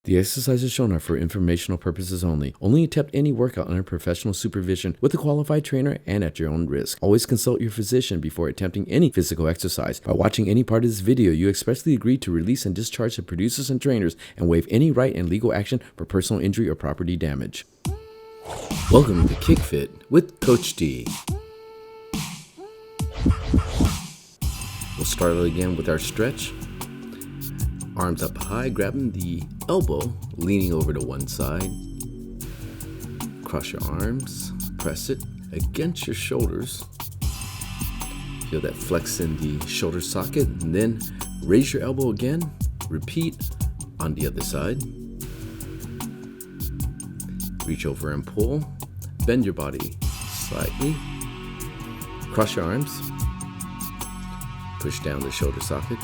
The exercises shown are for informational purposes only. Only attempt any workout under professional supervision with a qualified trainer and at your own risk. Always consult your physician before attempting any physical exercise. By watching any part of this video, you expressly agree to release and discharge the producers and trainers and waive any right and legal action for personal injury or property damage. Welcome to KickFit with Coach D. We'll start again with our stretch. Arms up high, grabbing the elbow, leaning over to one side. Cross your arms, press it against your shoulders. Feel that flex in the shoulder socket, and then raise your elbow again. Repeat on the other side. Reach over and pull. Bend your body slightly. Cross your arms. Push down the shoulder socket.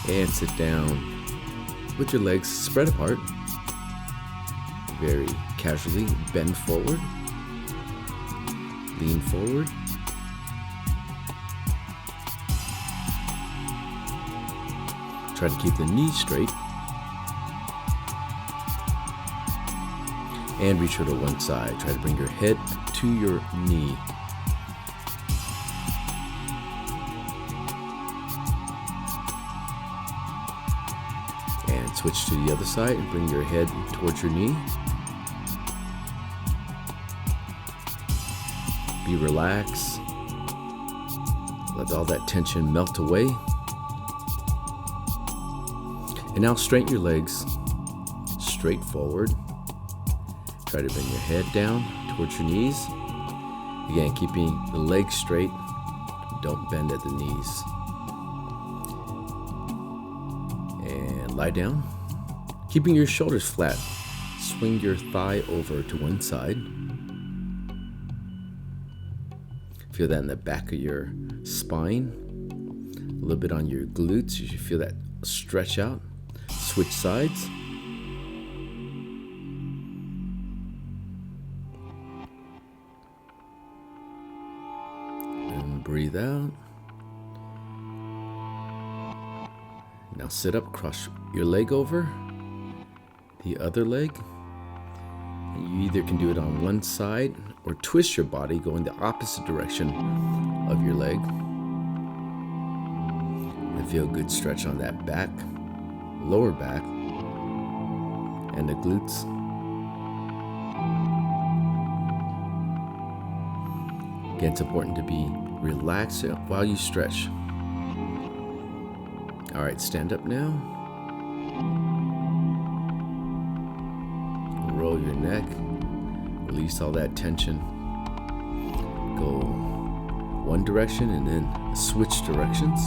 And sit down with your legs spread apart. Very casually bend forward. Lean forward. Try to keep the knees straight. And reach over to one side. Try to bring your head to your knee. And switch to the other side and bring your head towards your knee. Be relaxed. Let all that tension melt away. And now straighten your legs straight forward. Try to bring your head down towards your knees. Again, keeping the legs straight. Don't bend at the knees. And lie down. Keeping your shoulders flat. Swing your thigh over to one side. Feel that in the back of your spine. A little bit on your glutes. You should feel that stretch out. Switch sides. And breathe out. Now sit up, cross your leg over the other leg. And you either can do it on one side or twist your body going the opposite direction of your leg. And feel a good stretch on that back, lower back, and the glutes. Again, it's important to be relaxed while you stretch. All right, stand up now. Roll your neck. Release all that tension. Go one direction and then switch directions.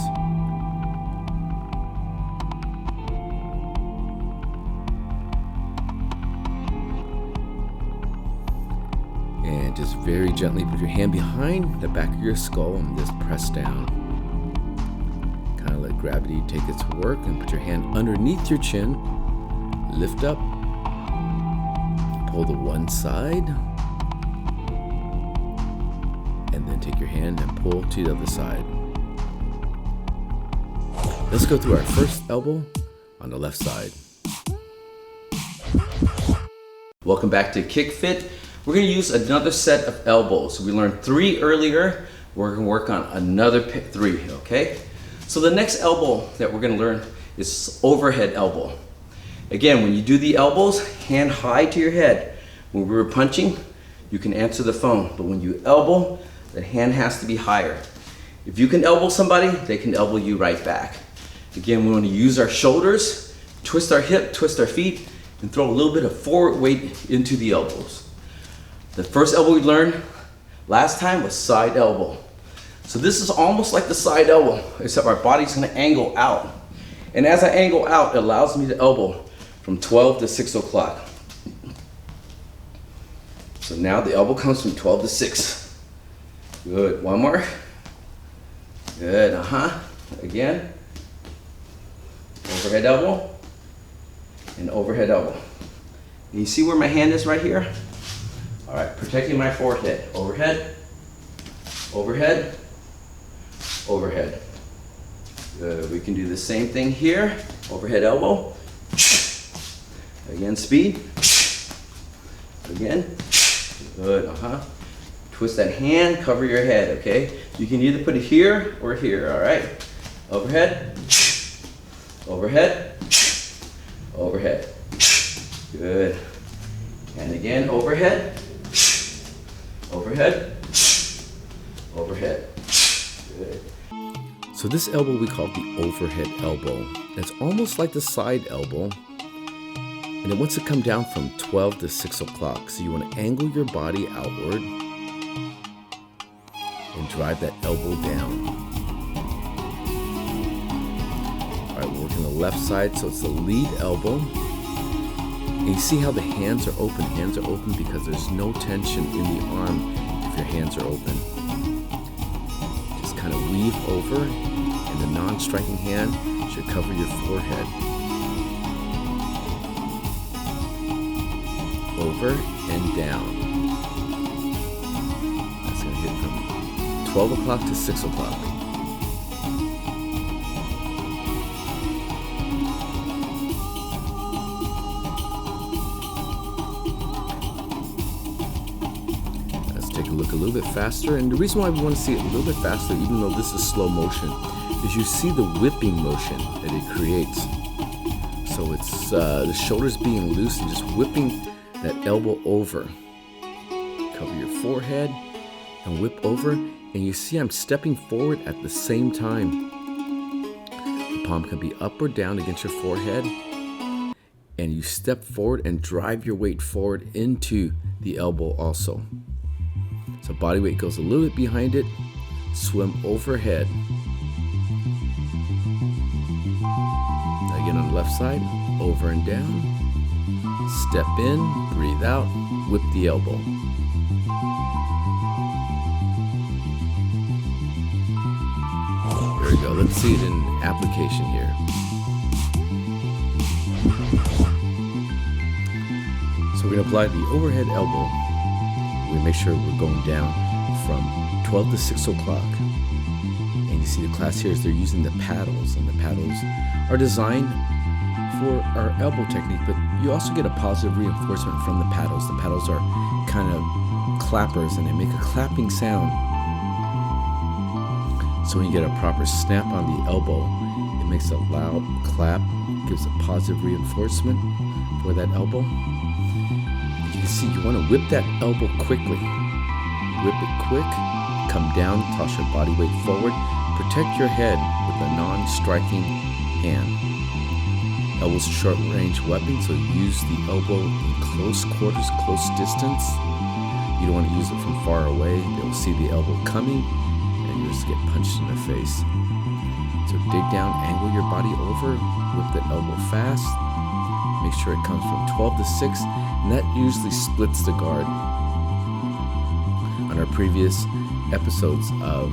And just very gently put your hand behind the back of your skull and just press down. Kind of let gravity take its work and put your hand underneath your chin. Lift up. Pull to one side. And then take your hand and pull to the other side. Let's go through our first elbow on the left side. Welcome back to KickFit. We're going to use another set of elbows. We learned 3 earlier. We're going to work on another 3, okay? So the next elbow that we're going to learn is overhead elbow. Again, when you do the elbows, hand high to your head. When we were punching, you can answer the phone, but when you elbow, the hand has to be higher. If you can elbow somebody, they can elbow you right back. Again, we want to use our shoulders, twist our hip, twist our feet, and throw a little bit of forward weight into the elbows. The first elbow we learned last time was side elbow. So this is almost like the side elbow, except our body's gonna angle out. And as I angle out, it allows me to elbow from 12 to 6 o'clock. So now the elbow comes from 12 to 6. Good, one more. Good, Again. Overhead elbow and overhead elbow. And you see where my hand is right here? All right, protecting my forehead. Overhead, overhead, overhead. Good. We can do the same thing here. Overhead elbow. Again, speed. Again. Good. Twist that hand, cover your head, okay? You can either put it here or here, all right? Overhead. Overhead. Overhead. Good. And again, overhead. Overhead. Overhead. Good. So this elbow we call the overhead elbow. It's almost like the side elbow. And it wants to come down from 12 to 6 o'clock. So you want to angle your body outward and drive that elbow down. All right, we're working the left side, so it's the lead elbow. And you see how the hands are open. Hands are open because there's no tension in the arm if your hands are open. Just kind of weave over, and the non-striking hand should cover your forehead. Over and down. That's going to hit from 12 o'clock to 6 o'clock. Let's take a look a little bit faster. And the reason why we want to see it a little bit faster, even though this is slow motion, is you see the whipping motion that it creates. So it's the shoulders being loose and just whipping that elbow over. Cover your forehead and whip over, and you see I'm stepping forward at the same time. The palm can be up or down against your forehead, and you step forward and drive your weight forward into the elbow also. So body weight goes a little bit behind it, swim overhead. Again on the left side, over and down. Step in, breathe out, whip the elbow. There we go. Let's see it in application here. So we're going to apply the overhead elbow. We make sure we're going down from 12 to 6 o'clock. And you see the class here is they're using the paddles, and the paddles are designed for our elbow technique, but you also get a positive reinforcement from the paddles. The paddles are kind of clappers, and they make a clapping sound. So when you get a proper snap on the elbow, it makes a loud clap, gives a positive reinforcement for that elbow. And you can see you want to whip that elbow quickly. Whip it quick, come down, toss your body weight forward, protect your head with a non-striking hand. Elbow's a short-range weapon, so use the elbow in close quarters, close distance. You don't want to use it from far away. They'll see the elbow coming, and you just get punched in the face. So dig down, angle your body over, whip the elbow fast. Make sure it comes from 12 to 6, and that usually splits the guard. On our previous episodes of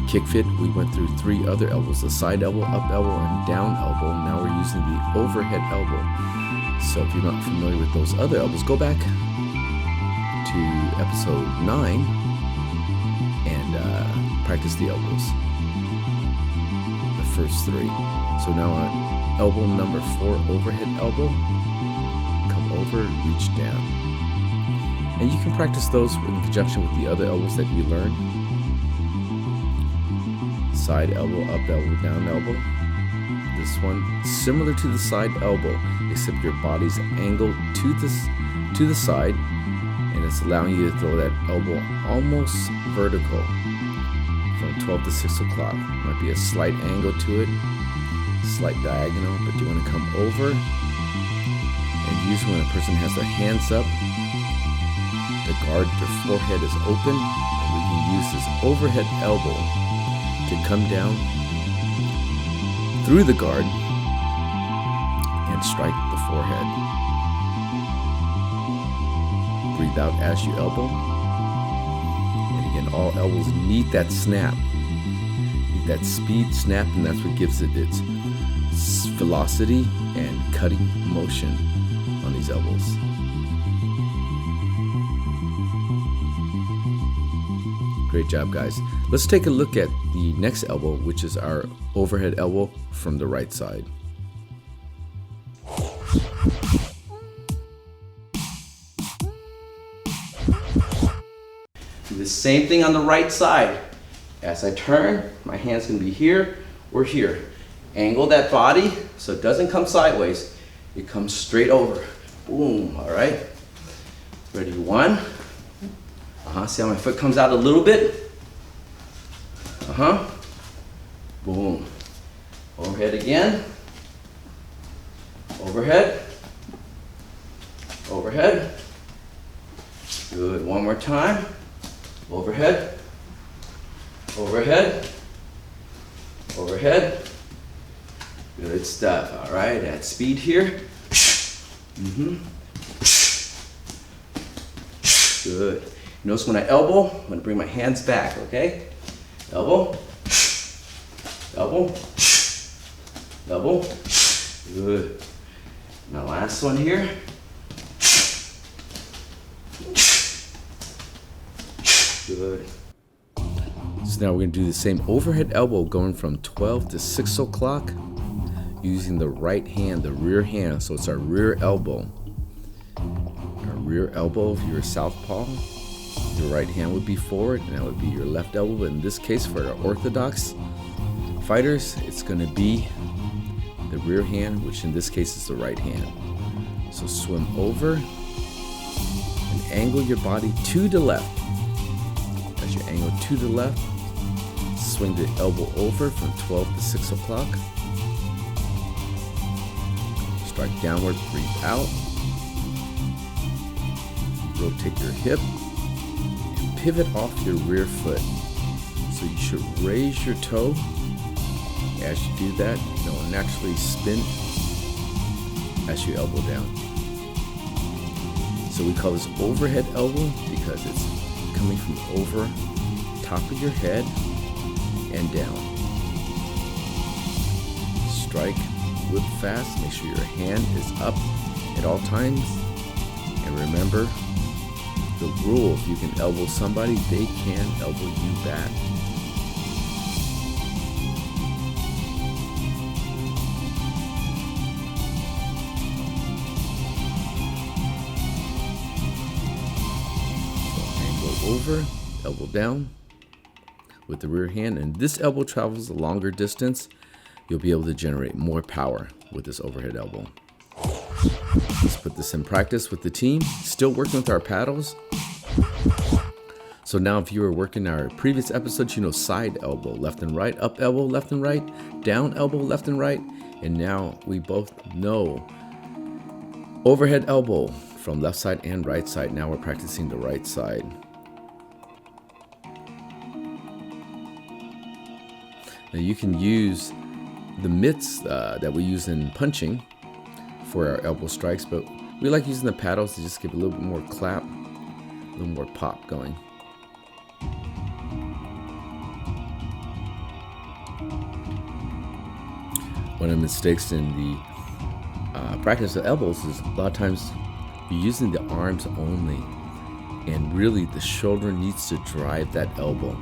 KickFit, we went through 3 other elbows: the side elbow, up elbow, and down elbow. Now we're using the overhead elbow. So if you're not familiar with those other elbows, go back to episode 9 and practice the elbows, the first 3. So now on elbow number 4, overhead elbow, come over, reach down. And you can practice those in conjunction with the other elbows that you learned. Side elbow, up elbow, down elbow. This one similar to the side elbow, except your body's angled to the side, and it's allowing you to throw that elbow almost vertical from 12 to 6 o'clock. Might be a slight angle to it, slight diagonal, but you want to come over. And usually when a person has their hands up, the guard, their forehead is open, and we can use this overhead elbow to come down through the guard and strike the forehead. Breathe out as you elbow. And again, all elbows need that snap, need that speed snap, and that's what gives it its velocity and cutting motion on these elbows. Great job, guys. Let's take a look at the next elbow, which is our overhead elbow from the right side. Do the same thing on the right side. As I turn, my hand's gonna be here or here. Angle that body so it doesn't come sideways. It comes straight over. Boom, all right. Ready, 1. See how my foot comes out a little bit? Boom. Overhead again. Overhead. Overhead. Good, one more time. Overhead. Overhead. Overhead. Good stuff, all right, at speed here. Good. Notice when I elbow, I'm gonna bring my hands back, okay? Elbow, elbow, elbow. Good. Now last one here. Good. So now we're gonna do the same overhead elbow going from 12 to 6 o'clock using the right hand, the rear hand. So it's our rear elbow. Our rear elbow, if you're a southpaw, your right hand would be forward and that would be your left elbow. But in this case, for our orthodox fighters, it's gonna be the rear hand, which in this case is the right hand. So swim over and angle your body to the left. As you angle to the left, swing the elbow over from 12 to 6 o'clock. Strike downward, breathe out. Rotate your hip and pivot off your rear foot. So you should raise your toe. As you do that, you'll naturally spin as you elbow down. So we call this overhead elbow because it's coming from over top of your head and down. Strike, whip fast, make sure your hand is up at all times. And remember the rule, if you can elbow somebody, they can elbow you back. Over, elbow down with the rear hand, and this elbow travels a longer distance. You'll be able to generate more power with this overhead elbow. Let's put this in practice with the team. Still working with our paddles. So now if you were working our previous episodes, you know side elbow, left and right, up elbow, left and right, down elbow, left and right. And now we both know overhead elbow from left side and right side. Now we're practicing the right side. Now you can use the mitts that we use in punching for our elbow strikes, but we like using the paddles to just give a little bit more clap, a little more pop going. One of the mistakes in the practice of elbows is a lot of times you're using the arms only, and really the shoulder needs to drive that elbow.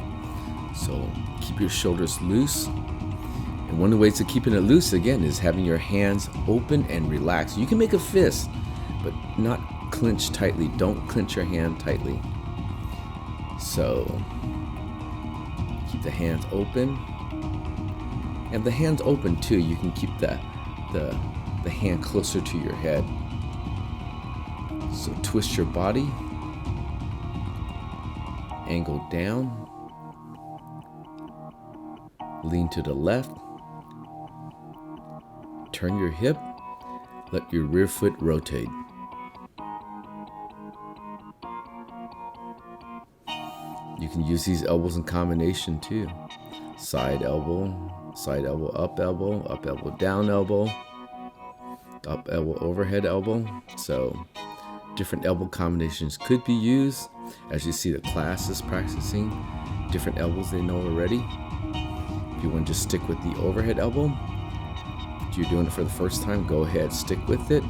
So keep your shoulders loose. And one of the ways to keeping it loose, again, is having your hands open and relaxed. You can make a fist, but not clench tightly. Don't clench your hand tightly. So keep the hands open. And the hands open too. You can keep the hand closer to your head. So twist your body. Angle down. Lean to the left, turn your hip, let your rear foot rotate. You can use these elbows in combination too. Side elbow, up elbow, down elbow, up elbow, overhead elbow. So different elbow combinations could be used. As you see the class is practicing different elbows they know already. If you want to just stick with the overhead elbow, if you're doing it for the first time, go ahead, stick with it.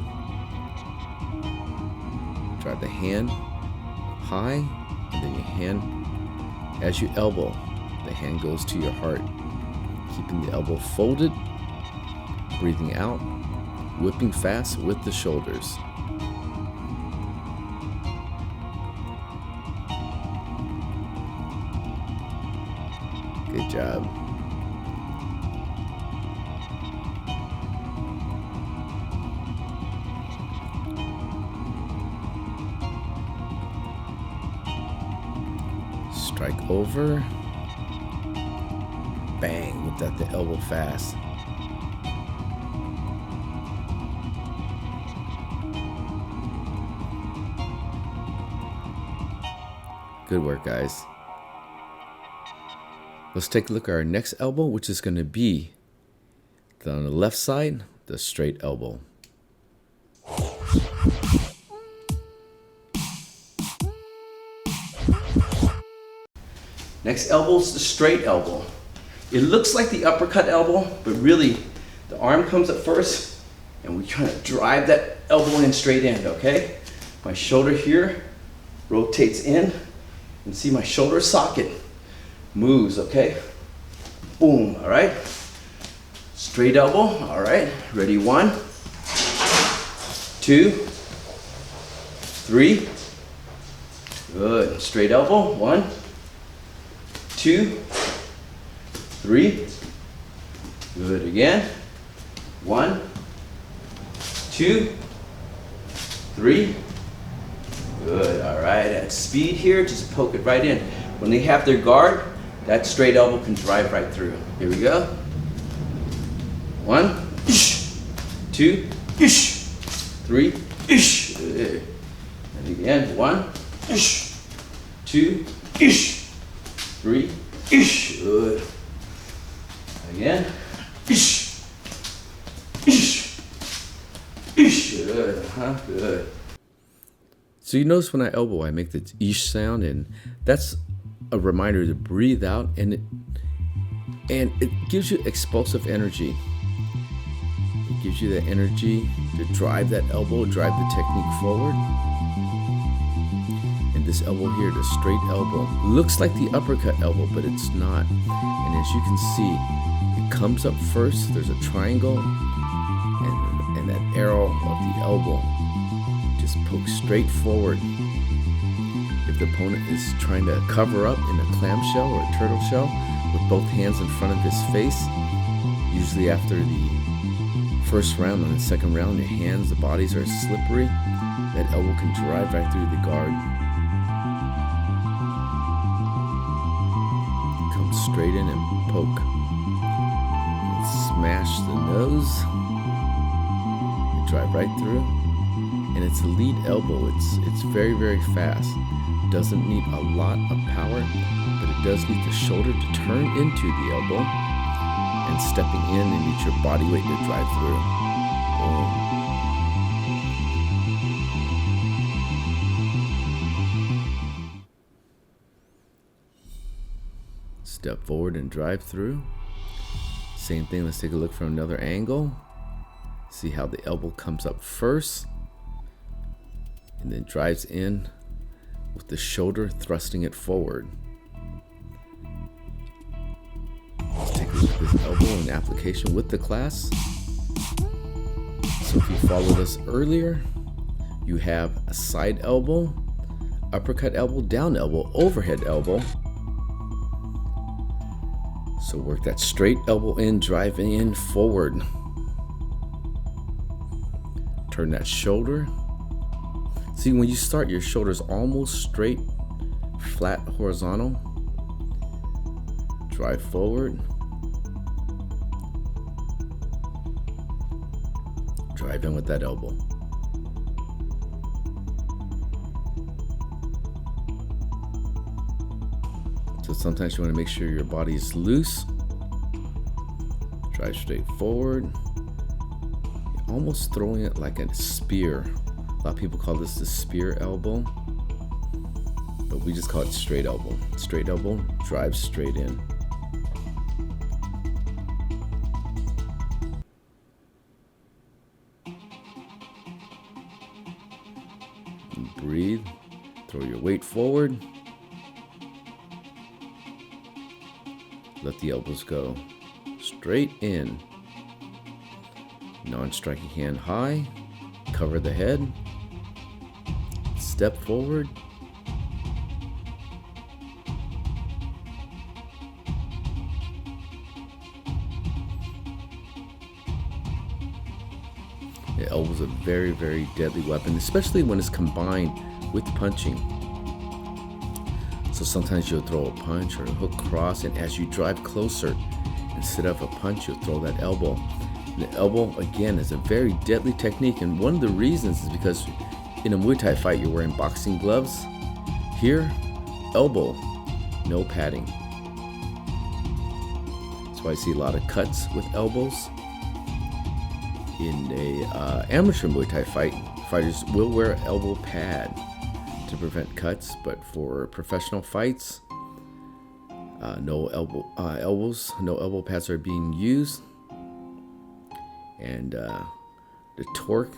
Drive the hand high, and then your hand, as you elbow, The hand goes to your heart, keeping the elbow folded, breathing out, whipping fast with the shoulders. Good job. Strike over. Bang, whip that the elbow fast. Good work, guys. Let's take a look at our next elbow, which is going to be on the left side, the straight elbow. Next elbow is the straight elbow. It looks like the uppercut elbow, but really the arm comes up first and we try to drive that elbow in straight in, okay? My shoulder here rotates in and see my shoulder socket moves, okay? Boom, all right? Straight elbow, all right? Ready, 1, 2, 3. Good, straight elbow, 1, 2, 3. Good, again. 1, 2, 3. Good, all right, at speed here, just poke it right in. When they have their guard, that straight elbow can drive right through. Here we go. 1, 2, 3. Good. And again, 1, 2, 3. Good. Again. Good. Good. So you notice when I elbow, I make the ish sound, and that's a reminder to breathe out, and it gives you explosive energy. It gives you the energy to drive that elbow, drive the technique forward. And this elbow here, the straight elbow, looks like the uppercut elbow, but it's not. And as you can see, it comes up first. There's a triangle, and that arrow of the elbow just pokes straight forward. If the opponent is trying to cover up in a clamshell or a turtle shell with both hands in front of his face, usually after the first round, on the second round, your hands, the bodies are slippery, that elbow can drive right through the guard. Come straight in and poke. And smash the nose. And drive right through. And it's a lead elbow. It's very, very fast. Doesn't need a lot of power, but it does need the shoulder to turn into the elbow, and stepping in and need your body weight to drive through. Boom. Step forward and drive through. Same thing, let's take a look from another angle. See how the elbow comes up first and then drives in with the shoulder thrusting it forward. Let's take a look at this elbow in application with the class. So if you followed us earlier, you have a side elbow, uppercut elbow, down elbow, overhead elbow. So work that straight elbow in, drive in forward. Turn that shoulder. See, when you start, your shoulder's almost straight, flat, horizontal. Drive forward. Drive in with that elbow. So sometimes you want to make sure your body is loose. Drive straight forward. You're almost throwing it like a spear. A lot of people call this the spear elbow, but we just call it straight elbow. Straight elbow, drive straight in. And breathe, throw your weight forward. Let the elbows go straight in. Non-striking hand high. Cover the head. Step forward. The elbow is a very, very deadly weapon, especially when it's combined with punching. So sometimes you'll throw a punch or a hook cross, and as you drive closer, instead of a punch, you'll throw that elbow. And the elbow, again, is a very deadly technique, and one of the reasons is because in a Muay Thai fight, you're wearing boxing gloves. Here, elbow, no padding. That's why I see a lot of cuts with elbows. In a amateur Muay Thai fight, fighters will wear elbow pad to prevent cuts, but for professional fights, no elbow pads are being used, and the torque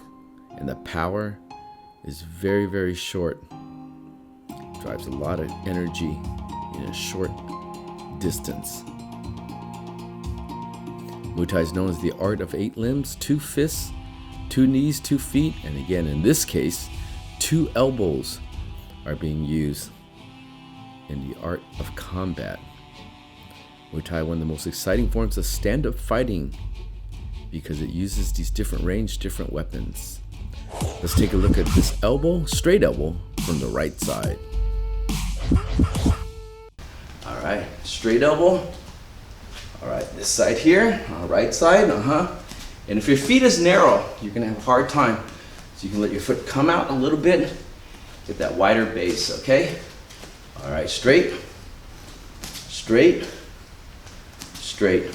and the power is very, very short. Drives a lot of energy in a short distance. Muay Thai is known as the art of 8 limbs, 2 fists, 2 knees, 2 feet, and again, in this case, 2 elbows are being used in the art of combat. Muay Thai, one of the most exciting forms of stand-up fighting because it uses these different range, different weapons. Let's take a look at this elbow, straight elbow, from the right side. All right, straight elbow. All right, this side here, on the right side, And if your feet is narrow, you're gonna have a hard time. So you can let your foot come out a little bit, get that wider base, okay? All right, straight, straight, straight.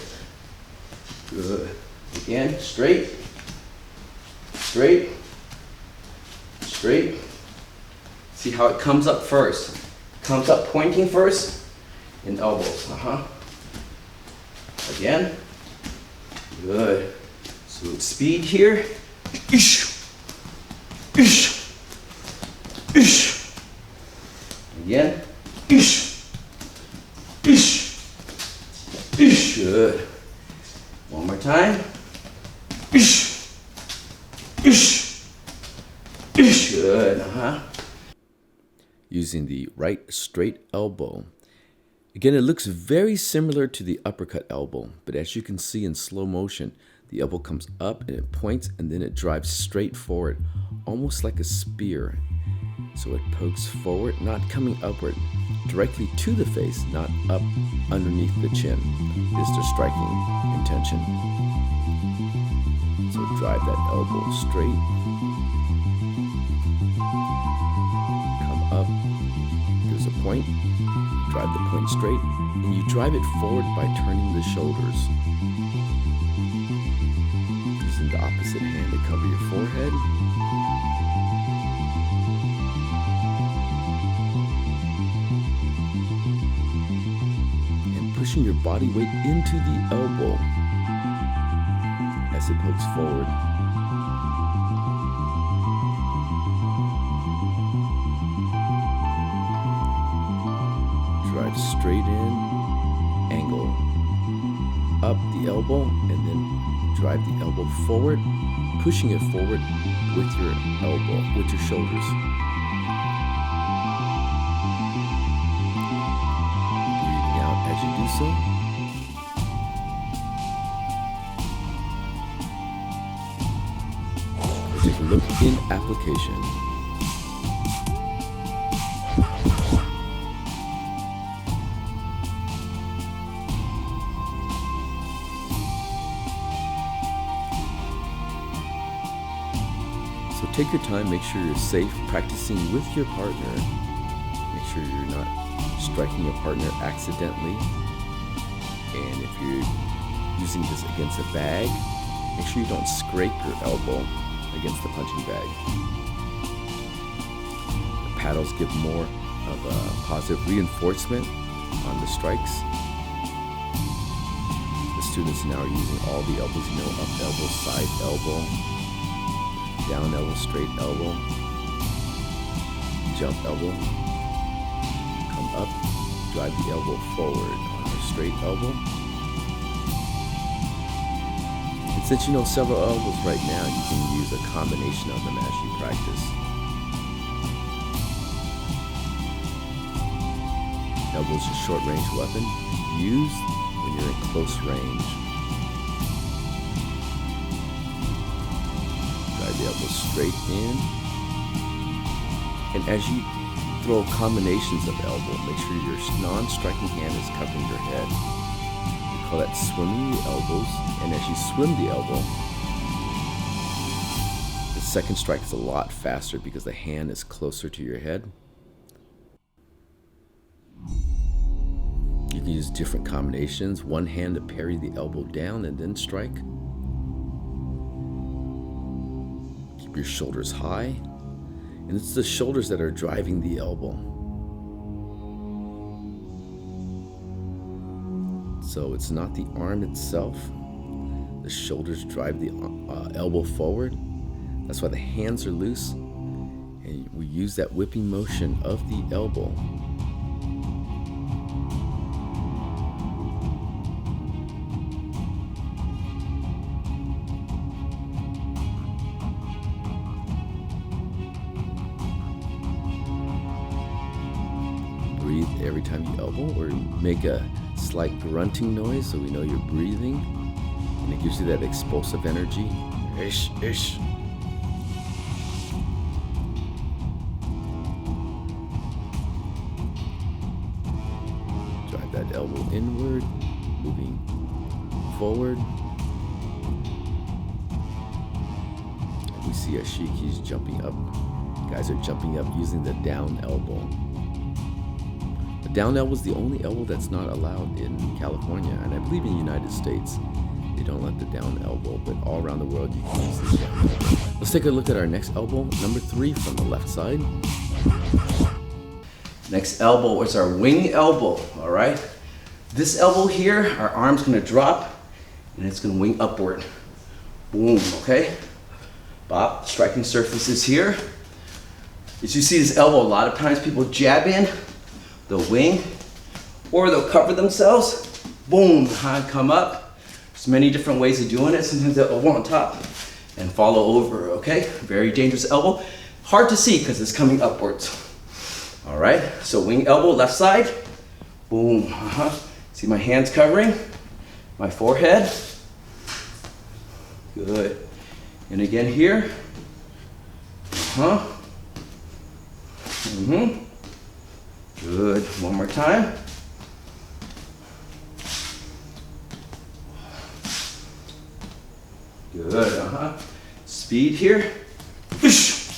Good. Again, straight, straight, straight. See how it comes up first. Comes up pointing first, and elbows, Again, good. So with speed here, again, good. One more time, good, Using the right straight elbow. Again, it looks very similar to the uppercut elbow, but as you can see in slow motion, the elbow comes up and it points and then it drives straight forward, almost like a spear. So it pokes forward, not coming upward, directly to the face, not up underneath the chin, is the striking intention. So drive that elbow straight, come up, there's a point, drive the point straight, and you drive it forward by turning the shoulders. Using the opposite hand to cover your forehead. And pushing your body weight into the elbow as it pokes forward. Drive straight in, angle up the elbow, and then drive the elbow forward, pushing it forward with your elbow, with your shoulders. Breathing out as you do so. Let's take a look in application. So take your time, make sure you're safe, practicing with your partner. Make sure you're not striking your partner accidentally. And if you're using this against a bag, make sure you don't scrape your elbow against the punching bag. The paddles give more of a positive reinforcement on the strikes. The students now are using all the elbows, up elbow, side elbow, down elbow, straight elbow, jump elbow, come up, drive the elbow forward. a straight elbow. And since you know several elbows right now, you can use a combination of them as you practice. Elbow is a short-range weapon used when you're in close range. Drive the elbow straight in. And as you throw combinations of elbow, make sure your non-striking hand is covering your head. We call that swimming the elbows. And as you swim the elbow, the second strike is a lot faster because the hand is closer to your head. You can use different combinations. One hand to parry the elbow down and then strike. Keep your shoulders high. And it's the shoulders that are driving the elbow. So it's not the arm itself. The shoulders drive the elbow forward. That's why the hands are loose. And we use that whipping motion of the elbow. Breathe every time you elbow, or make a slight grunting noise so we know you're breathing, and it gives you that explosive energy. Ish, ish. Drive that elbow inward, moving forward. And we see Ashiki's jumping up. Guys are jumping up using the down elbow. The down elbow is the only elbow that's not allowed in California, and I believe in the United States they don't let the down elbow, but all around the world you can use the down elbow. Let's take a look at our next elbow, number 3 from the left side. Next elbow is our wing elbow, all right? This elbow here, our arm's gonna drop and it's gonna wing upward. Boom, okay? Bop, striking surface is here. As you see this elbow, a lot of times people jab in, they'll wing, or they'll cover themselves. Boom, hand come up. There's many different ways of doing it. Sometimes they'll elbow on top and follow over, okay? Very dangerous elbow. Hard to see because it's coming upwards. All right, so wing elbow, left side. Boom, See my hands covering my forehead. Good. And again here. Good. One more time. Good. Speed here. Ish.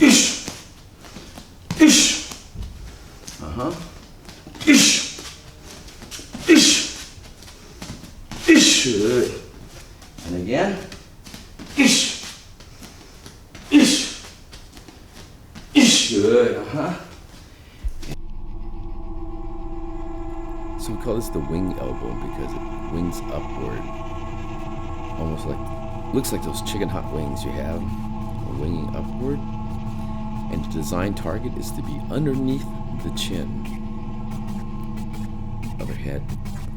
Ish. Ish. Ish. Ish. Ish. Good. And again. Ish. Ish. Ish. Good. So we call this the wing elbow because it wings upward. Almost like, looks like those chicken hot wings you have, winging upward. And the design target is to be underneath the chin.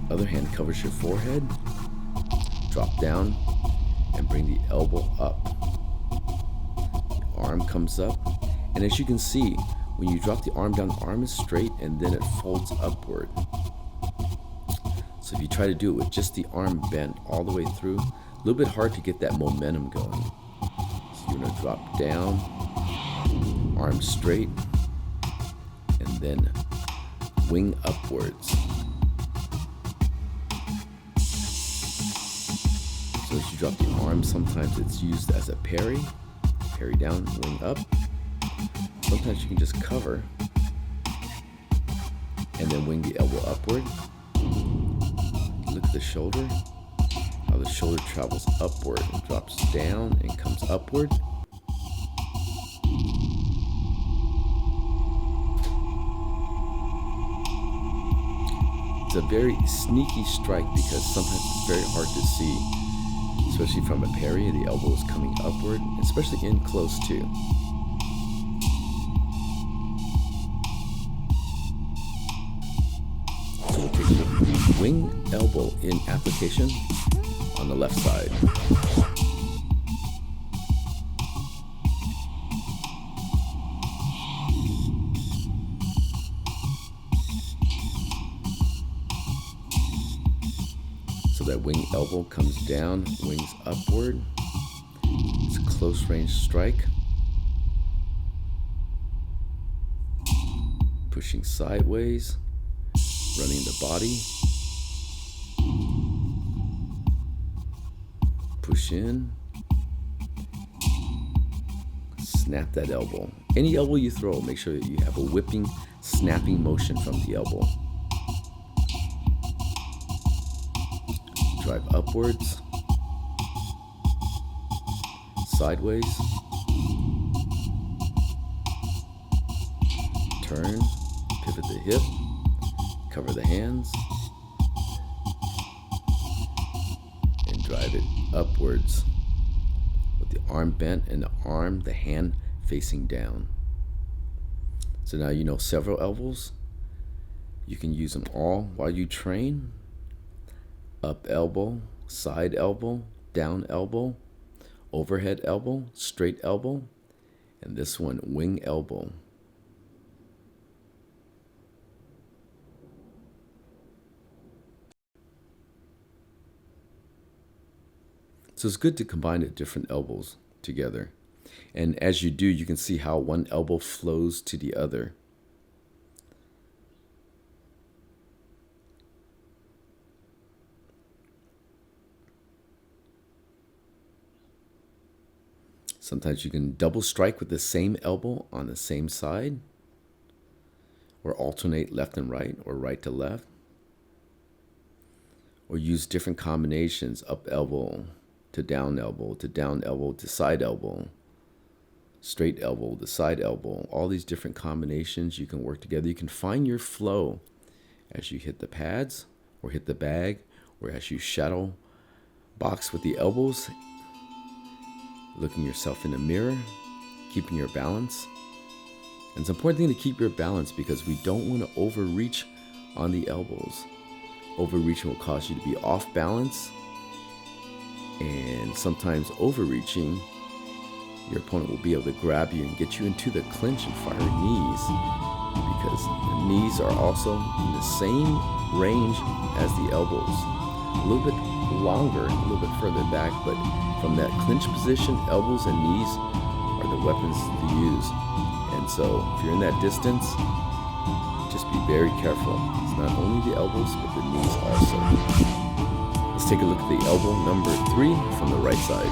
Other hand covers your forehead. Drop down and bring the elbow up. The arm comes up. And as you can see, when you drop the arm down, the arm is straight and then it folds upward. So if you try to do it with just the arm bent all the way through, a little bit hard to get that momentum going. So you're gonna drop down, arm straight, and then wing upwards. So as you drop the arm, sometimes it's used as a parry down, wing up. Sometimes you can just cover and then wing the elbow upward. Look at the shoulder, how the shoulder travels upward and drops down and comes upward. It's a very sneaky strike because sometimes it's very hard to see, especially from a parry. The elbow is coming upward, especially in close too. So we'll take a wing elbow in application on the left side. So that wing elbow comes down, wings upward. It's a close range strike. Pushing sideways, running the body. Push in. Snap that elbow. Any elbow you throw, make sure that you have a whipping, snapping motion from the elbow. Drive upwards, sideways, turn, pivot the hip, cover the hands, and drive it upwards with the arm bent and the hand facing down. So now you know several elbows. You can use them all while you train. Up elbow, side elbow, down elbow, overhead elbow, straight elbow, and this one, wing elbow. So it's good to combine the different elbows together. And as you do, you can see how one elbow flows to the other. Sometimes you can double strike with the same elbow on the same side, or alternate left and right, or right to left, or use different combinations, up elbow to down elbow, to down elbow to side elbow, straight elbow to side elbow. All these different combinations you can work together. You can find your flow as you hit the pads, or hit the bag, or as you shadow box with the elbows, looking yourself in the mirror, keeping your balance. And it's an important thing to keep your balance because we don't want to overreach on the elbows. Overreaching will cause you to be off balance, and sometimes overreaching, your opponent will be able to grab you and get you into the clinch and fire knees, because the knees are also in the same range as the elbows. A little bit longer, a little bit further back, but from that clinch position, elbows and knees are the weapons to use. And so if you're in that distance, just be very careful. It's not only the elbows, but the knees also. Let's take a look at the elbow number 3 from the right side.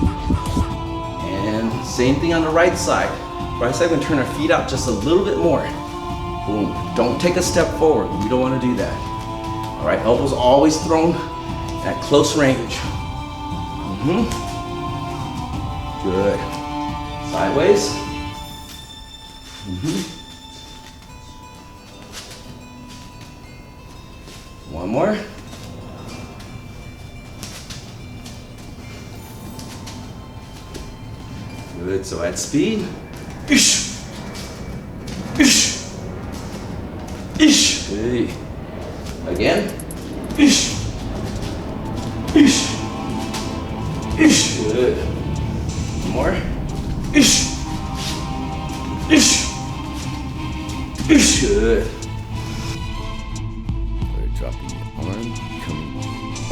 And same thing on the right side. Right side, we're gonna turn our feet out just a little bit more. Boom. Don't take a step forward. We don't want to do that. All right, elbows always thrown at close range. Good. Sideways. One more. Good, so at speed. Ish. Ish. Ish. Hey. Again. Ish. Ish. Ish. Good. One more. Ish. Ish. Ish. Good. Alright, dropping the arm, coming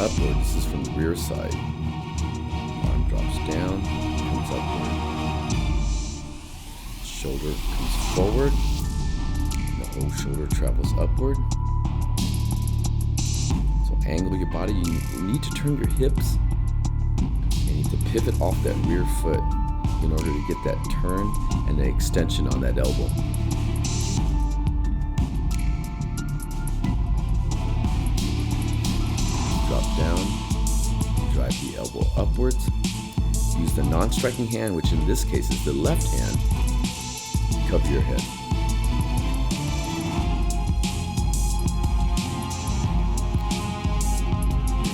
upward. This is from the rear side. Arm drops down, comes upward. Shoulder comes forward. The whole shoulder travels upward. So angle your body. You need to turn your hips. You need to pivot off that rear foot in order to get that turn and the extension on that elbow. Drop down, drive the elbow upwards. Use the non-striking hand, which in this case is the left hand. Cover your head.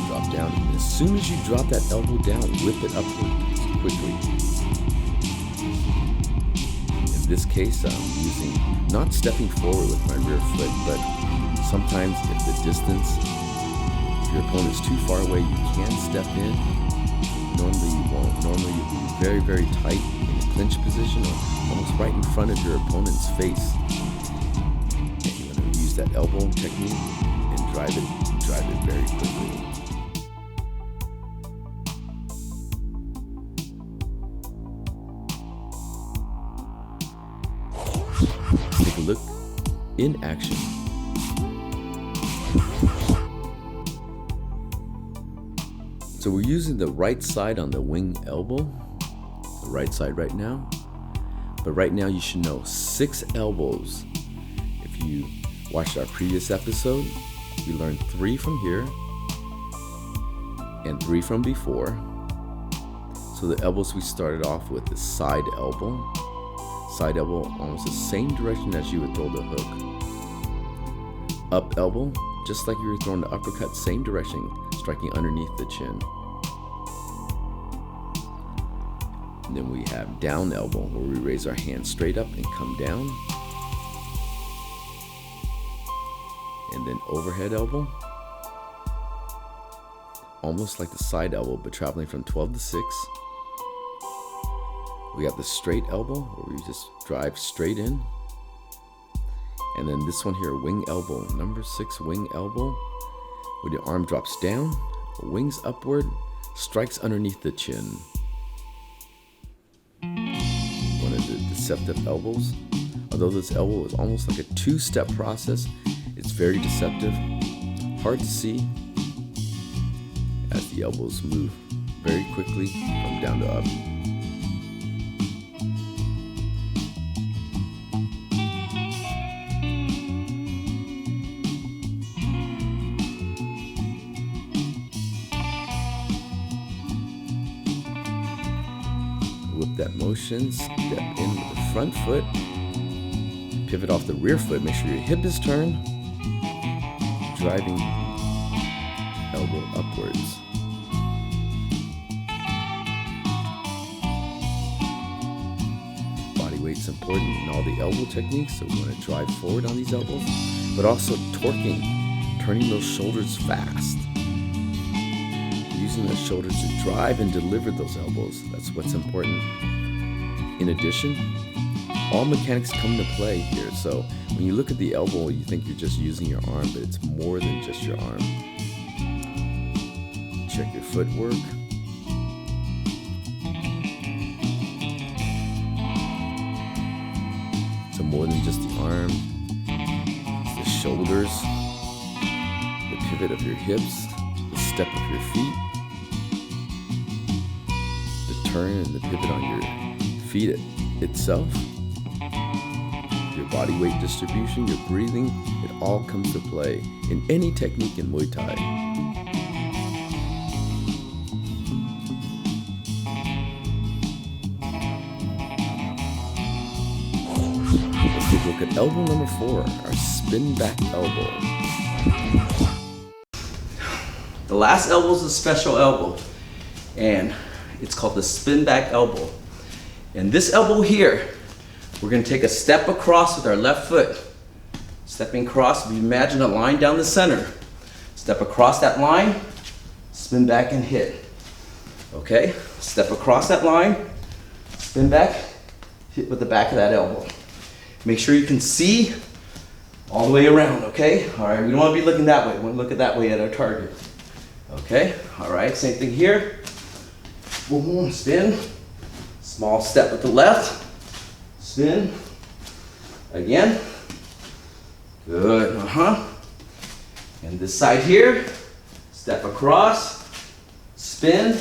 Drop down, and as soon as you drop that elbow down, whip it upward quickly. In this case, I'm using, not stepping forward with my rear foot, but sometimes if the distance your opponent's too far away, you can step in. Normally you won't. Normally you'll be very, very tight in a clinch position or almost right in front of your opponent's face. And you're going to use that elbow technique and drive it very quickly. Take a look in action. So we're using the right side on the wing elbow, the right side right now. But right now you should know 6 elbows. If you watched our previous episode, we learned 3 from here and 3 from before. So the elbows we started off with is side elbow. Side elbow, almost the same direction as you would throw the hook. Up elbow, just like you were throwing the uppercut, same direction, striking underneath the chin. And then we have down elbow, where we raise our hand straight up and come down. And then overhead elbow, almost like the side elbow, but traveling from 12 to 6. We have the straight elbow, where we just drive straight in. And then this one here, wing elbow, number 6 wing elbow, where the arm drops down, wings upward, strikes underneath the chin. One of the deceptive elbows. Although this elbow is almost like a 2-step process, it's very deceptive, hard to see as the elbows move very quickly from down to up. Whip that motion, step in with the front foot, pivot off the rear foot, make sure your hip is turned, driving elbow upwards. Body weight's important in all the elbow techniques, so we want to drive forward on these elbows, but also torquing, turning those shoulders fast. Using those shoulders to drive and deliver those elbows. That's what's important. In addition, all mechanics come into play here. So when you look at the elbow, you think you're just using your arm, but it's more than just your arm. Check your footwork. So more than just the arm, it's the shoulders, the pivot of your hips, the step of your feet, turn and the pivot on your feet itself, your body weight distribution, your breathing, it all comes to play in any technique in Muay Thai. Let's take a look at elbow number 4, our spin back elbow. The last elbow is a special elbow, and it's called the spin back elbow. And this elbow here, we're going to take a step across with our left foot. Stepping across, we imagine a line down the center. Step across that line, spin back and hit. Okay, step across that line, spin back, hit with the back of that elbow. Make sure you can see all the way around, okay? All right, we don't want to be looking that way. We want to look at that way at our target. Okay, all right, same thing here. Boom, spin. Small step with the left. Spin. Again. Good, And this side here, step across, spin,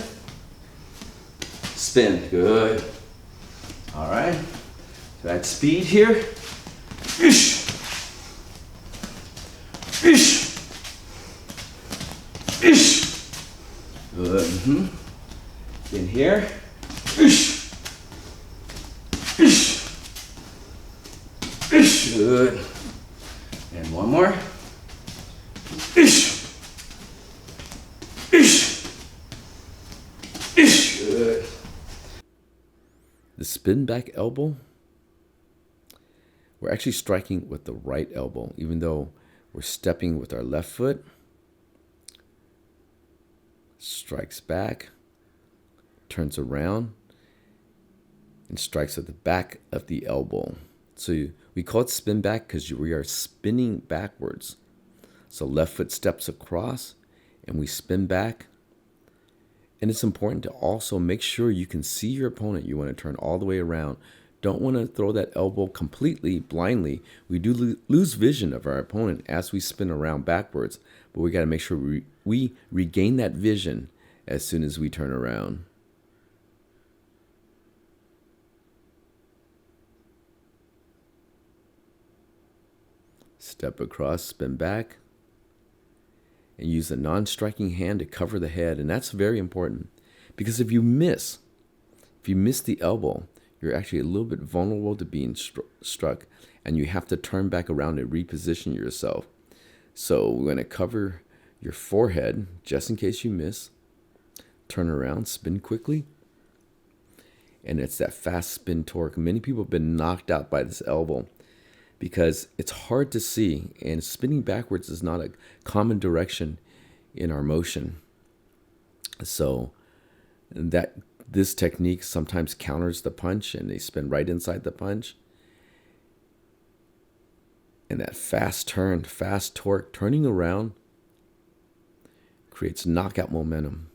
spin. Good. All right. So add speed here. Ish. Ish. Ish. Good. In here. Ish. Ish. Ish. Good. And one more. Ish. Ish. Ish. Good. The spin back elbow, we're actually striking with the right elbow, even though we're stepping with our left foot. strikes back, turns around, and strikes at the back of the elbow. So we call it spin back because we are spinning backwards. So left foot steps across and we spin back. And it's important to also make sure you can see your opponent. You want to turn all the way around. Don't want to throw that elbow completely blindly. We do lose vision of our opponent as we spin around backwards, but we got to make sure we regain that vision as soon as we turn around. Step across, spin back, and use a non-striking hand to cover the head. And that's very important because if you miss the elbow, you're actually a little bit vulnerable to being struck, and you have to turn back around and reposition yourself. So we're going to cover your forehead just in case you miss. Turn around, spin quickly, and it's that fast spin torque. Many people have been knocked out by this elbow because it's hard to see, and spinning backwards is not a common direction in our motion. So this technique sometimes counters the punch, and they spin right inside the punch. And that fast turn, fast torque, turning around creates knockout momentum.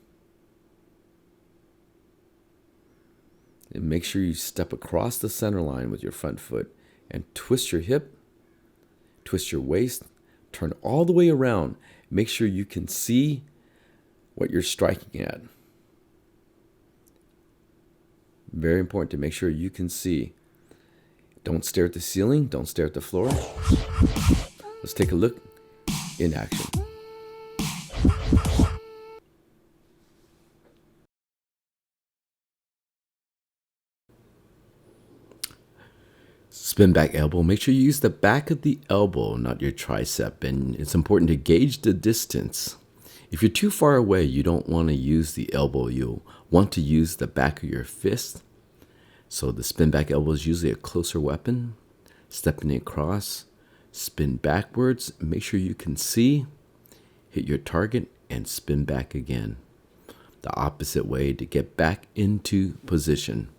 And make sure you step across the center line with your front foot and twist your hip, twist your waist, turn all the way around. Make sure you can see what you're striking at. Very important to make sure you can see. Don't stare at the ceiling. Don't stare at the floor. Let's take a look in action. Spin back elbow. Make sure you use the back of the elbow, not your tricep. And it's important to gauge the distance. If you're too far away, you don't want to use the elbow. You'll want to use the back of your fist. So the spin back elbow is usually a closer weapon. Stepping across, spin backwards. Make sure you can see, hit your target, and spin back again. The opposite way to get back into position.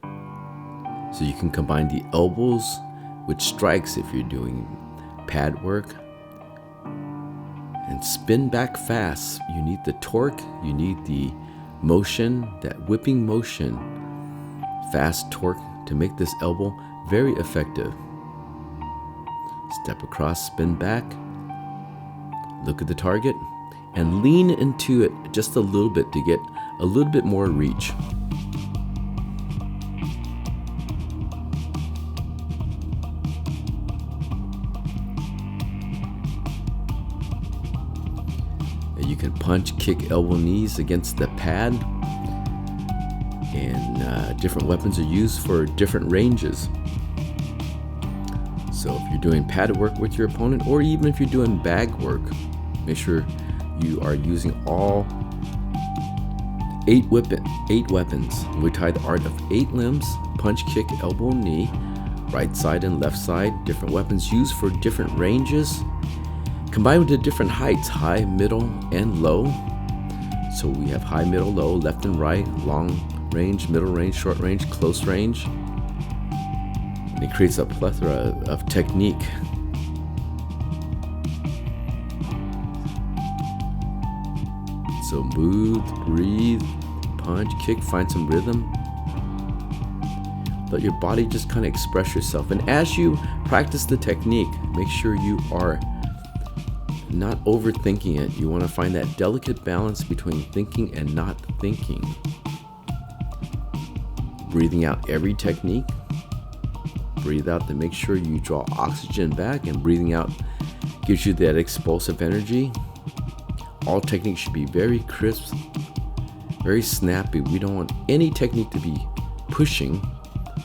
So you can combine the elbows with strikes if you're doing pad work. And spin back fast. You need the torque, you need the motion, that whipping motion, fast torque to make this elbow very effective. Step across, spin back, look at the target, and lean into it just a little bit to get a little bit more reach. You can punch, kick, elbow, knees against the pad, and different weapons are used for different ranges. So if you're doing pad work with your opponent, or even if you're doing bag work, make sure you are using all 8 weapons. Muay Thai, the art of 8 limbs: punch, kick, elbow, knee, right side and left side. Different weapons used for different ranges. Combined with the different heights, high, middle, and low. So we have high, middle, low, left and right, long range, middle range, short range, close range. And it creates a plethora of technique. So move, breathe, punch, kick, find some rhythm. Let your body just kind of express yourself. And as you practice the technique, make sure you are not overthinking it. You want to find that delicate balance between thinking and not thinking. Breathing out every technique. Breathe out to make sure you draw oxygen back, and breathing out gives you that explosive energy. All techniques should be very crisp, very snappy. We don't want any technique to be pushing.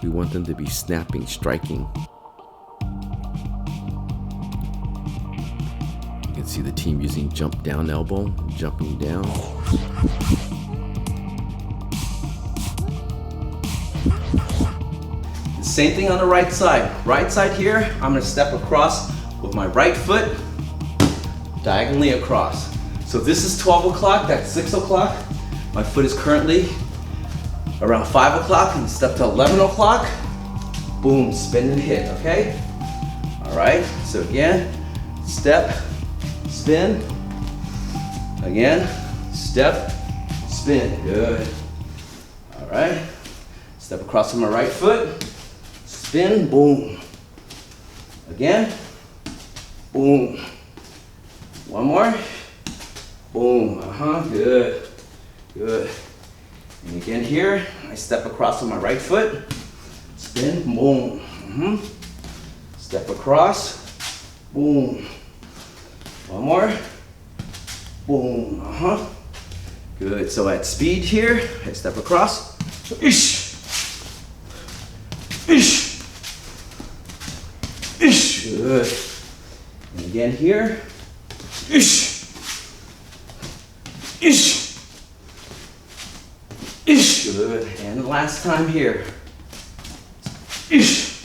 We want them to be snapping, striking. See the team using jump down elbow, jumping down. Same thing on the right side. Right side here, I'm going to step across with my right foot diagonally across. So this is 12 o'clock, that's 6 o'clock. My foot is currently around 5 o'clock and step to 11 o'clock. Boom, spin and hit, okay? All right, so again, step, spin. Again, step, spin, good. All right, step across to my right foot, spin, boom. Again, boom. One more, boom, good, good. And again here, I step across with my right foot, spin, boom. Step across, boom. One more, boom, Good, so at speed here, I step across, ish, ish, ish, good. And again here, ish, ish, ish, good. And last time here, ish,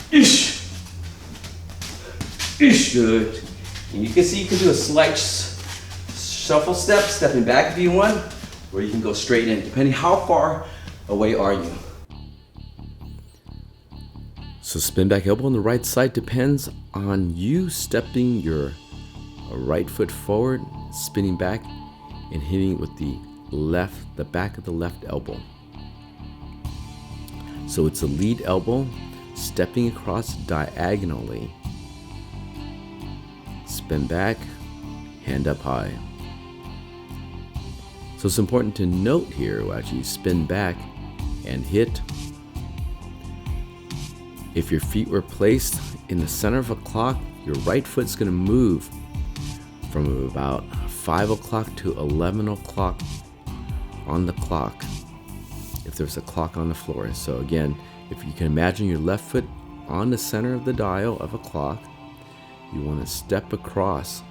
ish, ish, good. And you can see you can do a slight shuffle step, stepping back if you want, or you can go straight in, depending how far away are you. So spin back elbow on the right side depends on you stepping your right foot forward, spinning back, and hitting with the back of the left elbow. So it's a lead elbow, stepping across diagonally. Spin back, hand up high. So it's important to note here as you spin back and hit. If your feet were placed in the center of a clock, your right foot's going to move from about 5 o'clock to 11 o'clock on the clock, if there's a clock on the floor. So again, if you can imagine your left foot on the center of the dial of a clock, you want to step across.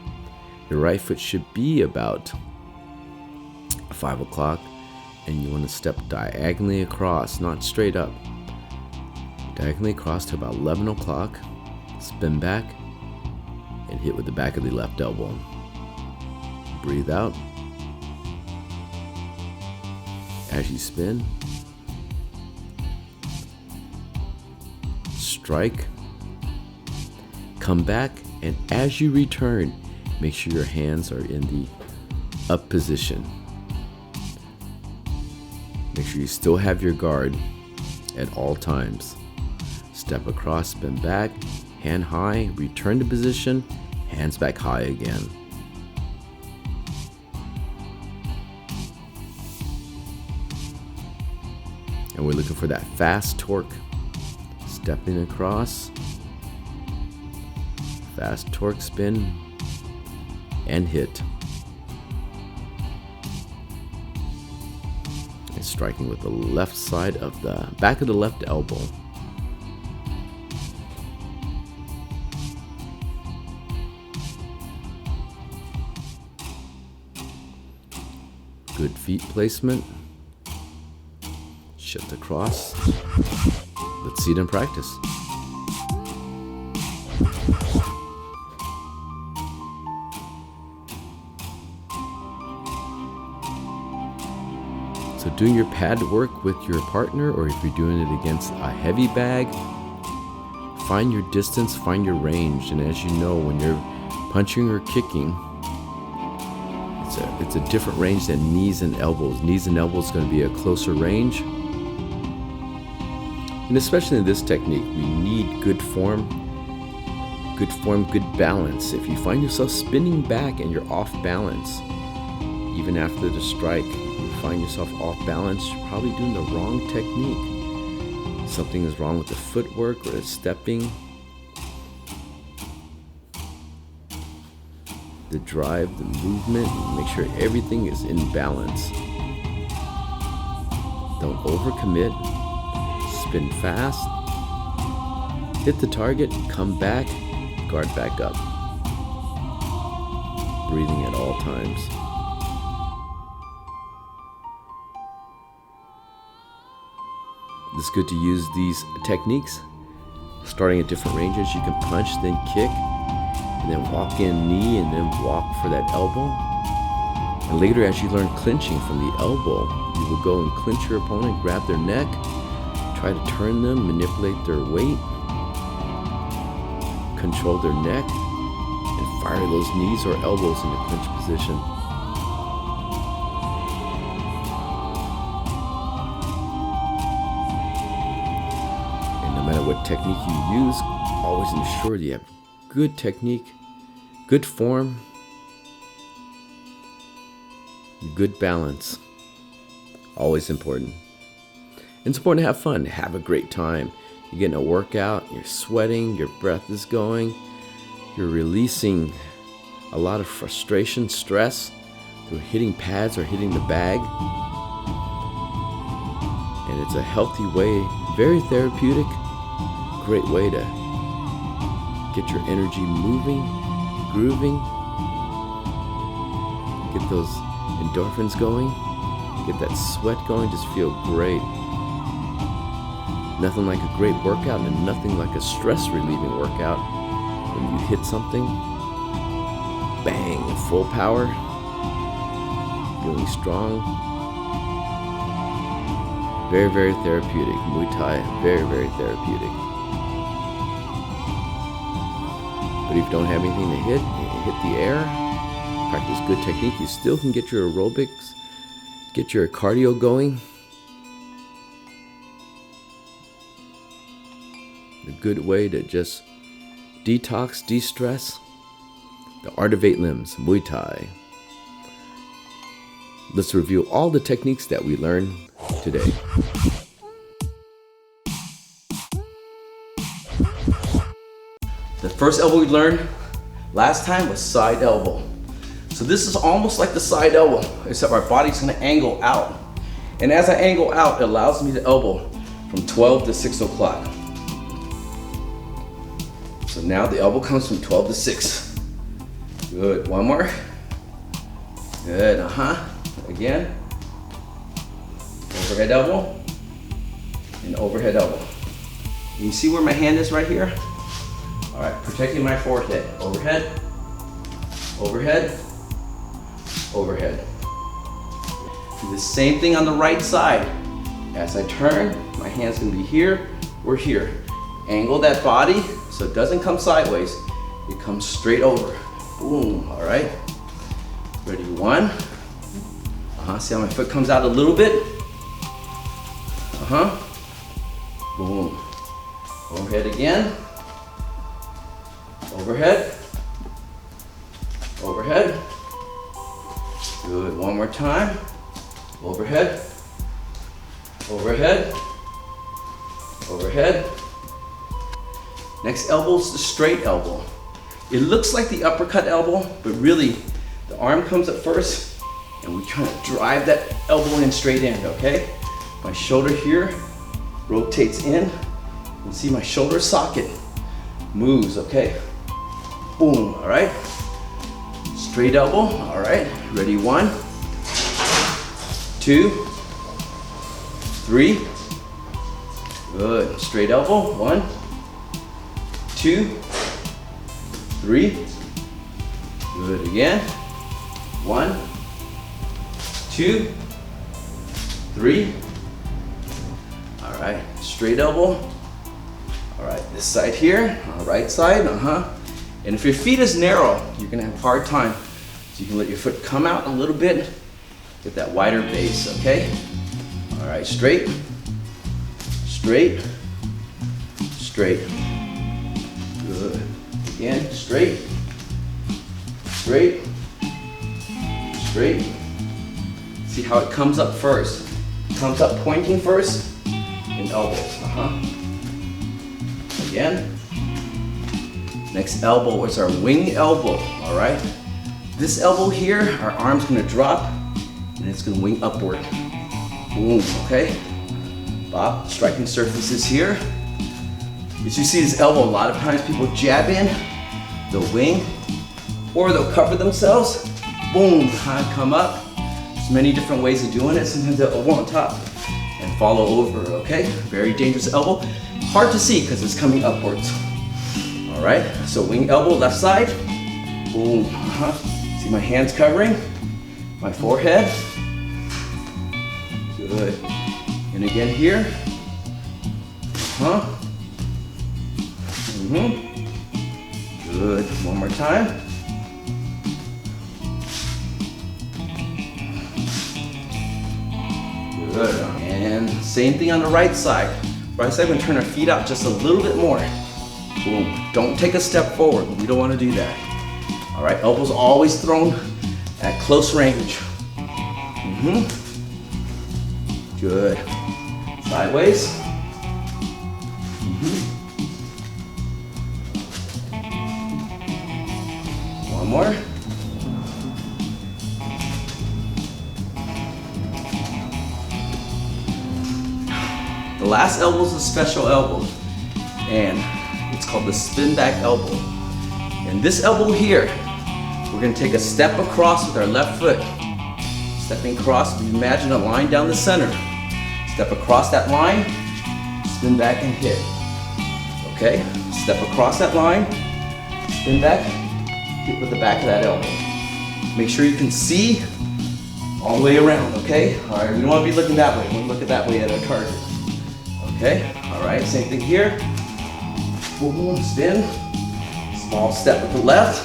Your right foot should be about 5 o'clock, and you want to step diagonally across, not straight up. Diagonally across to about 11 o'clock, spin back, and hit with the back of the left elbow. Breathe out. As you spin, strike, come back, and as you return, make sure your hands are in the up position. Make sure you still have your guard at all times. Step across, spin back, hand high, return to position, hands back high again. And we're looking for that fast torque. Stepping across, fast torque spin, and hit. And striking with the left side of the back of the left elbow. Good feet placement. Shift across. Let's see it in practice. So doing your pad work with your partner, or if you're doing it against a heavy bag, find your distance, find your range. And as you know, when you're punching or kicking, it's a different range than knees and elbows. Knees and elbows is going to be a closer range. And especially in this technique, we need good form, good balance. If you find yourself spinning back and you're off balance, even after the strike, you find yourself off balance, you're probably doing the wrong technique. Something is wrong with the footwork or the stepping, the drive, the movement. Make sure everything is in balance. Don't overcommit. Spin fast. Hit the target, come back, guard back up. Breathing at all times. It's good to use these techniques starting at different ranges. You can punch, then kick, and then walk in knee, and then walk for that elbow. And later, as you learn clinching from the elbow, you will go and clinch your opponent, grab their neck, try to turn them, manipulate their weight, control their neck, and fire those knees or elbows in the clinch position. And no matter what technique you use, always ensure that you have good technique, good form, good balance. Always important. And it's important to have fun, have a great time. You're getting a workout, you're sweating, your breath is going, you're releasing a lot of frustration, stress through hitting pads or hitting the bag. And it's a healthy way, very therapeutic, great way to get your energy moving, grooving, get those endorphins going, get that sweat going, just feel great. Nothing like a great workout and nothing like a stress relieving workout when you hit something, bang, full power, feeling strong. Very, very therapeutic. Muay Thai, very, very therapeutic. But if you don't have anything to hit, you hit the air, practice good technique, you still can get your aerobics, get your cardio going. A good way to just detox, de-stress. The art of 8 limbs, Muay Thai. Let's review all the techniques that we learned today. The first elbow we learned last time was side elbow. So this is almost like the side elbow, except our body's gonna angle out. And as I angle out, it allows me to elbow from 12 to 6 o'clock. So now the elbow comes from 12 to 6. Good, one more. Good, again. Overhead elbow and overhead elbow. You can see where my hand is right here? All right, protecting my forehead. Overhead, overhead, overhead. Do the same thing on the right side. As I turn, my hand's gonna be here or here. Angle that body so it doesn't come sideways. It comes straight over. Boom, all right. Ready, one. See how my foot comes out a little bit? Boom. Overhead again. Overhead. Overhead. Good, one more time. Overhead. Overhead. Overhead. Next elbow is the straight elbow. It looks like the uppercut elbow, but really the arm comes up first and we try to drive that elbow in straight in, okay? My shoulder here rotates in. You can see my shoulder socket moves, okay? Boom, all right? Straight elbow, all right? Ready, 1, 2, 3. Good, straight elbow, 1, 2, 3. Good, again. 1, 2, 3. All right, straight elbow. All right, this side here, on the right side, And if your feet is narrow, you're gonna have a hard time. So you can let your foot come out a little bit, get that wider base, okay? All right, straight, straight, straight. Good. Again, straight, straight, straight. See how it comes up first. It comes up pointing first and elbows, Again. Next elbow is our wing elbow, all right? This elbow here, our arm's gonna drop and it's gonna wing upward. Boom, okay? Bop, striking surfaces here. As you see this elbow, a lot of times people jab in the wing or they'll cover themselves. Boom, come up. There's many different ways of doing it. Sometimes they'll elbow on top and follow over, okay? Very dangerous elbow. Hard to see because it's coming upwards. All right, so wing elbow left side. Boom. See my hands covering my forehead. Good. And again here. Good. One more time. Good. And same thing on the right side. Right side, we're gonna turn our feet out just a little bit more. Boom. Don't take a step forward. We don't want to do that. All right, elbows always thrown at close range. Good. Sideways. One more. The last elbow is a special elbow, and it's called the spin back elbow. And this elbow here, we're gonna take a step across with our left foot. Stepping across, we imagine a line down the center. Step across that line, spin back and hit. Okay, step across that line, spin back, hit with the back of that elbow. Make sure you can see all the way around, okay? All right, we don't wanna be looking that way. We wanna look at that way at our target. Okay, all right, same thing here. Boom, spin. Small step with the left.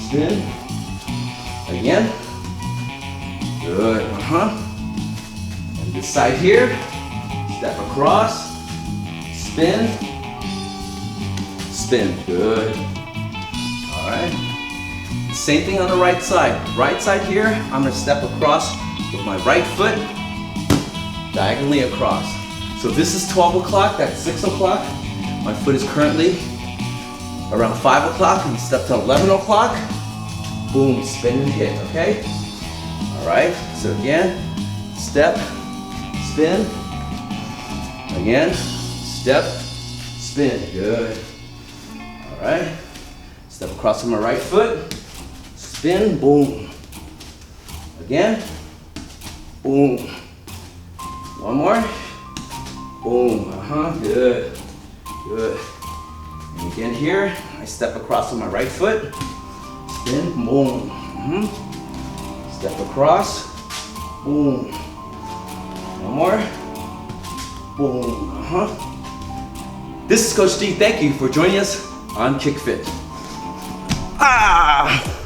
Spin. Again. Good, And this side here, step across, spin, spin. Good. All right. Same thing on the right side. Right side here, I'm gonna step across with my right foot, diagonally across. So this is 12 o'clock, that's 6 o'clock. My foot is currently around 5 o'clock, and step to 11 o'clock. Boom, spin and hit, okay? All right, so again, step, spin. Again, step, spin, good. All right, step across with my right foot, spin, boom. Again, boom. One more. Boom, good, good. And again here, I step across with my right foot, spin, boom. Step across, boom. One more, boom, This is Coach D. Thank you for joining us on KickFit. Ah!